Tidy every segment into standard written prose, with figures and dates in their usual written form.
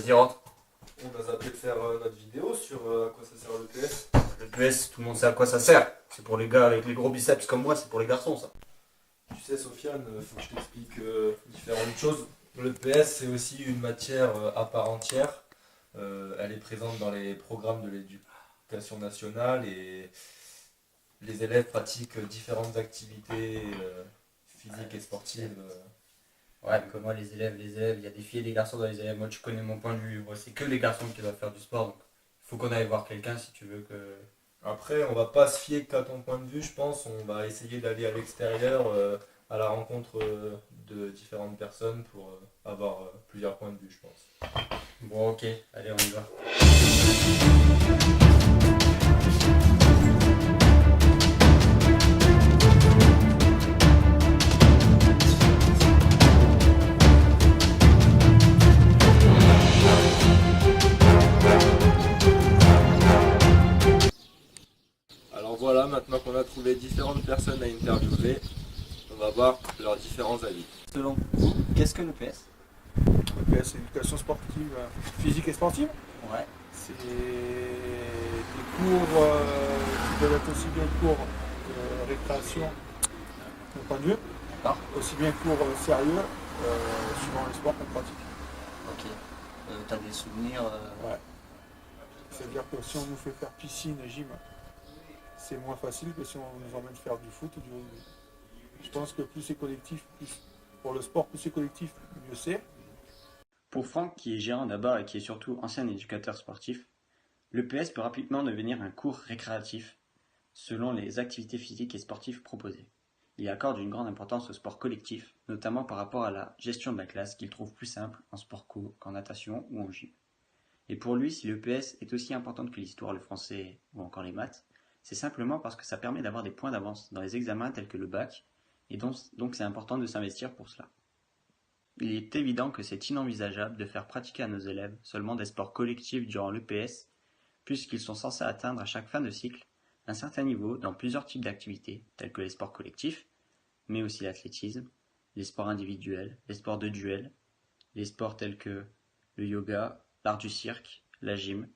Vas-y, rentre. On a zappé de faire notre vidéo sur à quoi ça sert le PS. Le PS, tout le monde sait à quoi ça sert. C'est pour les gars avec les gros biceps comme moi, c'est pour les garçons ça. Tu sais, Sofiane, faut que je t'explique différentes choses. Le PS, c'est aussi une matière à part entière. Elle est présente dans les programmes de l'éducation nationale et les élèves pratiquent différentes activités physiques et sportives. Ouais, comme moi, les élèves, il y a des filles et des garçons dans les élèves. Moi, tu connais mon point de vue. Moi, c'est que les garçons qui doivent faire du sport. Donc, il faut qu'on aille voir quelqu'un si tu veux que. Après, on va pas se fier qu'à ton point de vue, je pense. On va essayer d'aller à l'extérieur, à la rencontre de différentes personnes pour avoir plusieurs points de vue, je pense. Bon, ok, allez, on y va. Alors voilà, maintenant qu'on a trouvé différentes personnes à interviewer, on va voir leurs différents avis. Selon vous, qu'est-ce que le PS? Le PS, c'est l'éducation sportive, physique et sportive. Ouais. C'est des cours qui peuvent être aussi bien cours de récréation, de mon point de vue, D'accord. aussi bien cours sérieux, suivant les sports qu'on pratique. Ok. T'as des souvenirs Ouais. C'est-à-dire que si on nous fait faire piscine et gym, c'est moins facile que si on nous emmène faire du foot ou du rugby. Je pense que plus c'est collectif, pour le sport, plus c'est collectif, mieux c'est. Pour Franck, qui est gérant d'abord et qui est surtout ancien éducateur sportif, le PS peut rapidement devenir un cours récréatif selon les activités physiques et sportives proposées. Il accorde une grande importance au sport collectif, notamment par rapport à la gestion de la classe qu'il trouve plus simple en sport co qu'en natation ou en gym. Et pour lui, si le PS est aussi importante que l'histoire, le français ou encore les maths, c'est simplement parce que ça permet d'avoir des points d'avance dans les examens tels que le bac, et donc c'est important de s'investir pour cela. Il est évident que c'est inenvisageable de faire pratiquer à nos élèves seulement des sports collectifs durant l'EPS, puisqu'ils sont censés atteindre à chaque fin de cycle un certain niveau dans plusieurs types d'activités, tels que les sports collectifs, mais aussi l'athlétisme, les sports individuels, les sports de duel, les sports tels que le yoga, l'art du cirque, la gym,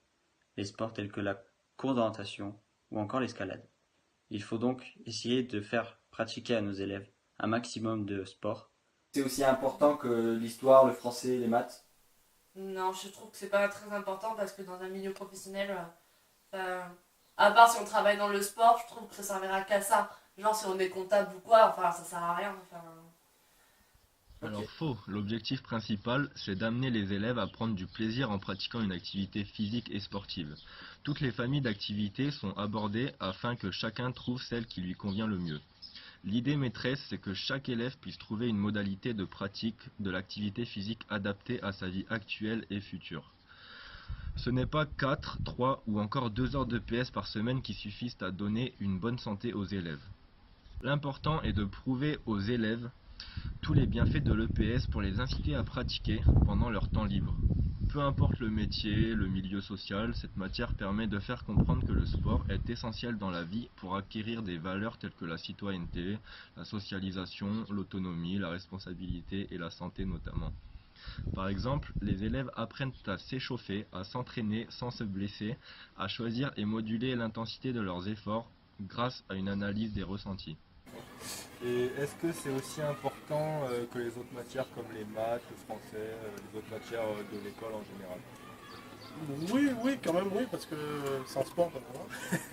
les sports tels que la course d'orientation ou encore l'escalade. Il faut donc essayer de faire pratiquer à nos élèves un maximum de sports. C'est aussi important que l'histoire, le français, les maths? Non, je trouve que c'est pas très important parce que dans un milieu professionnel, à part si on travaille dans le sport, je trouve que ça servira qu'à ça. Genre si on est comptable ou quoi, enfin ça sert à rien. Alors faux, l'objectif principal, c'est d'amener les élèves à prendre du plaisir en pratiquant une activité physique et sportive. Toutes les familles d'activités sont abordées afin que chacun trouve celle qui lui convient le mieux. L'idée maîtresse, c'est que chaque élève puisse trouver une modalité de pratique de l'activité physique adaptée à sa vie actuelle et future. Ce n'est pas 4, 3 ou encore 2 heures de PS par semaine qui suffisent à donner une bonne santé aux élèves. L'important est de prouver aux élèves tous les bienfaits de l'EPS pour les inciter à pratiquer pendant leur temps libre. Peu importe le métier, le milieu social, cette matière permet de faire comprendre que le sport est essentiel dans la vie pour acquérir des valeurs telles que la citoyenneté, la socialisation, l'autonomie, la responsabilité et la santé notamment. Par exemple, les élèves apprennent à s'échauffer, à s'entraîner sans se blesser, à choisir et moduler l'intensité de leurs efforts grâce à une analyse des ressentis. Et est-ce que c'est aussi important que les autres matières comme les maths, le français, les autres matières de l'école en général? Oui, quand même, oui, parce que sans sport,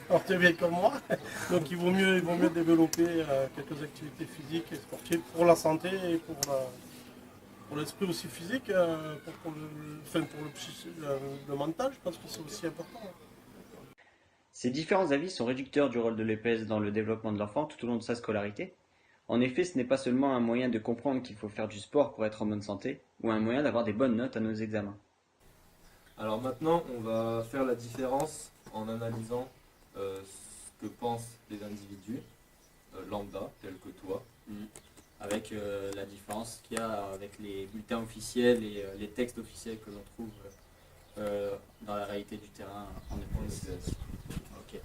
alors tu es bien comme moi, donc il vaut mieux développer quelques activités physiques et sportives pour la santé et pour l'esprit aussi physique, pour le mental, je pense que c'est aussi important. Ces différents avis sont réducteurs du rôle de l'EPS dans le développement de l'enfant tout au long de sa scolarité. En effet, ce n'est pas seulement un moyen de comprendre qu'il faut faire du sport pour être en bonne santé, ou un moyen d'avoir des bonnes notes à nos examens. Alors maintenant, on va faire la différence en analysant ce que pensent les individus lambda, tels que toi. Avec la différence qu'il y a avec les bulletins officiels et les textes officiels que l'on trouve dans la réalité du terrain en EPS. Ok.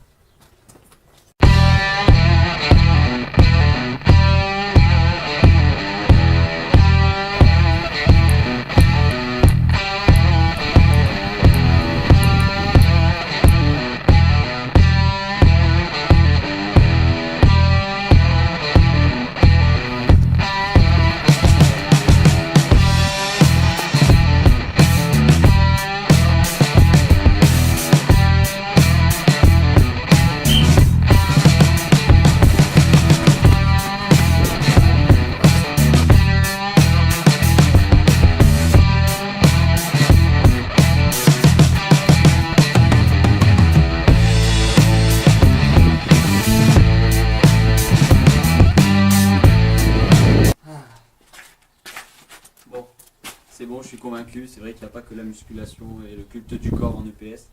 suis convaincu. C'est vrai qu'il n'y a pas que la musculation et le culte du corps en EPS.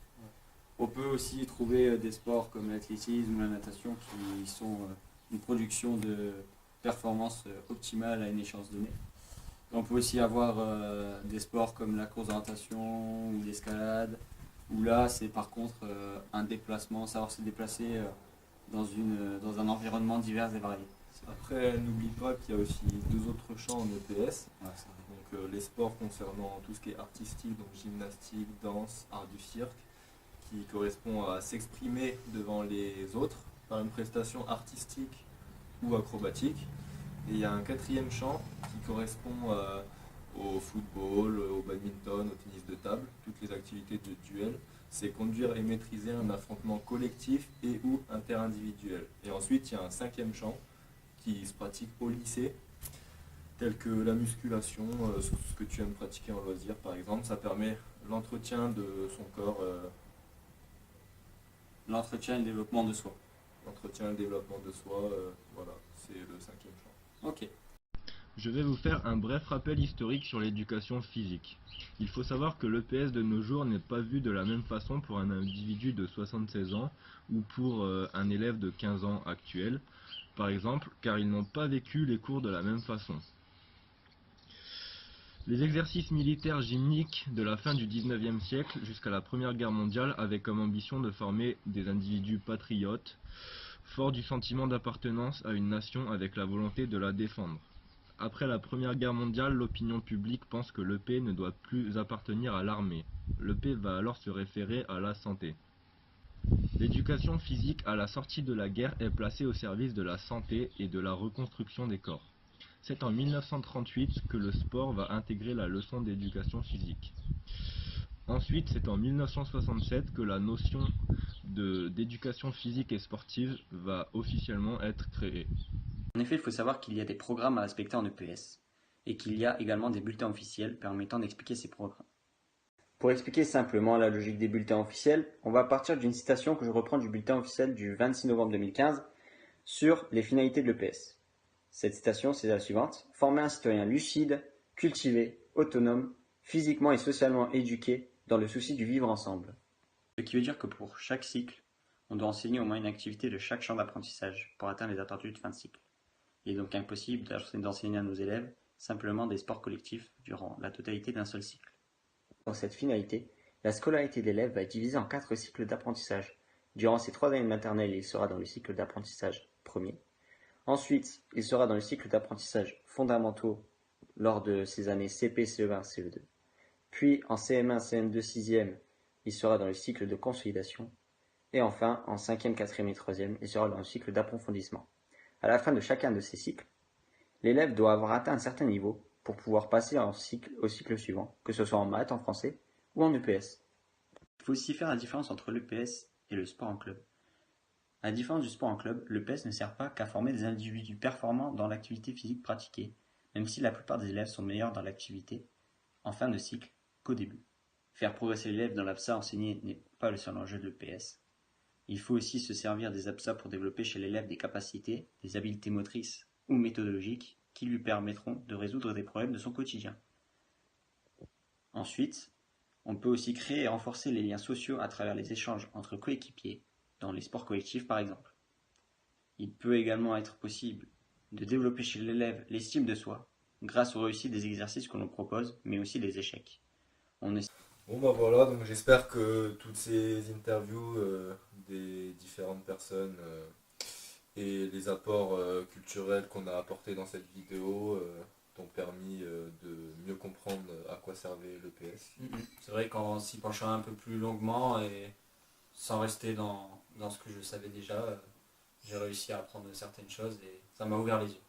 On peut aussi trouver des sports comme l'athlétisme ou la natation qui sont une production de performance optimale à une échéance donnée. On peut aussi avoir des sports comme la course d'orientation ou l'escalade, où là c'est par contre un déplacement, savoir se déplacer dans un environnement divers et varié. Après, n'oublie pas qu'il y a aussi deux autres champs en EPS. Ouais, c'est vrai. Donc les sports concernant tout ce qui est artistique, donc gymnastique, danse, art du cirque, qui correspond à s'exprimer devant les autres par une prestation artistique ou acrobatique. Et il y a un quatrième champ qui correspond au football, au badminton, au tennis de table, toutes les activités de duel. C'est conduire et maîtriser un affrontement collectif et ou interindividuel. Et ensuite, il y a un cinquième champ qui se pratique au lycée, tel que la musculation, ce que tu aimes pratiquer en loisir par exemple. Ça permet l'entretien de son corps. L'entretien et le développement de soi. L'entretien et le développement de soi, voilà, c'est le cinquième champ. Ok. Je vais vous faire un bref rappel historique sur l'éducation physique. Il faut savoir que l'EPS de nos jours n'est pas vu de la même façon pour un individu de 76 ans ou pour un élève de 15 ans actuel, par exemple, car ils n'ont pas vécu les cours de la même façon. Les exercices militaires gymniques de la fin du 19e siècle jusqu'à la Première Guerre mondiale avaient comme ambition de former des individus patriotes, forts du sentiment d'appartenance à une nation avec la volonté de la défendre. Après la Première Guerre mondiale, l'opinion publique pense que l'EP ne doit plus appartenir à l'armée. L'EP va alors se référer à la santé. L'éducation physique à la sortie de la guerre est placée au service de la santé et de la reconstruction des corps. C'est en 1938 que le sport va intégrer la leçon d'éducation physique. Ensuite, c'est en 1967 que la notion d'éducation physique et sportive va officiellement être créée. En effet, il faut savoir qu'il y a des programmes à respecter en EPS et qu'il y a également des bulletins officiels permettant d'expliquer ces programmes. Pour expliquer simplement la logique des bulletins officiels, on va partir d'une citation que je reprends du bulletin officiel du 26 novembre 2015 sur les finalités de l'EPS. Cette citation, c'est la suivante: former un citoyen lucide, cultivé, autonome, physiquement et socialement éduqué, dans le souci du vivre ensemble. Ce qui veut dire que pour chaque cycle, on doit enseigner au moins une activité de chaque champ d'apprentissage pour atteindre les attendus de fin de cycle. Il est donc impossible d'enseigner à nos élèves simplement des sports collectifs durant la totalité d'un seul cycle. Dans cette finalité, la scolarité de l'élève va être divisée en 4 cycles d'apprentissage. Durant ces 3 années de maternelle, il sera dans le cycle d'apprentissage premier. Ensuite, il sera dans le cycle d'apprentissage fondamentaux lors de ces années CP, CE1, CE2. Puis en CM1, CM2, 6e, il sera dans le cycle de consolidation. Et enfin, en 5e, 4e et 3e, il sera dans le cycle d'approfondissement. À la fin de chacun de ces cycles, l'élève doit avoir atteint un certain niveau pour pouvoir passer au cycle suivant, que ce soit en maths, en français ou en EPS. Il faut aussi faire la différence entre l'EPS et le sport en club. À la différence du sport en club, l'EPS ne sert pas qu'à former des individus performants dans l'activité physique pratiquée, même si la plupart des élèves sont meilleurs dans l'activité en fin de cycle qu'au début. Faire progresser l'élève dans l'APSA enseigné n'est pas le seul enjeu de l'EPS. Il faut aussi se servir des APSA pour développer chez l'élève des capacités, des habiletés motrices ou méthodologiques qui lui permettront de résoudre des problèmes de son quotidien. Ensuite, on peut aussi créer et renforcer les liens sociaux à travers les échanges entre coéquipiers, dans les sports collectifs par exemple. Il peut également être possible de développer chez l'élève l'estime de soi, grâce aux réussites des exercices que l'on propose, mais aussi des échecs. Bon bah voilà, donc j'espère que toutes ces interviews des différentes personnes et les apports culturels qu'on a apportés dans cette vidéo t'ont permis de mieux comprendre à quoi servait l'EPS. C'est vrai qu'en s'y penchant un peu plus longuement et sans rester dans ce que je savais déjà, j'ai réussi à apprendre certaines choses et ça m'a ouvert les yeux.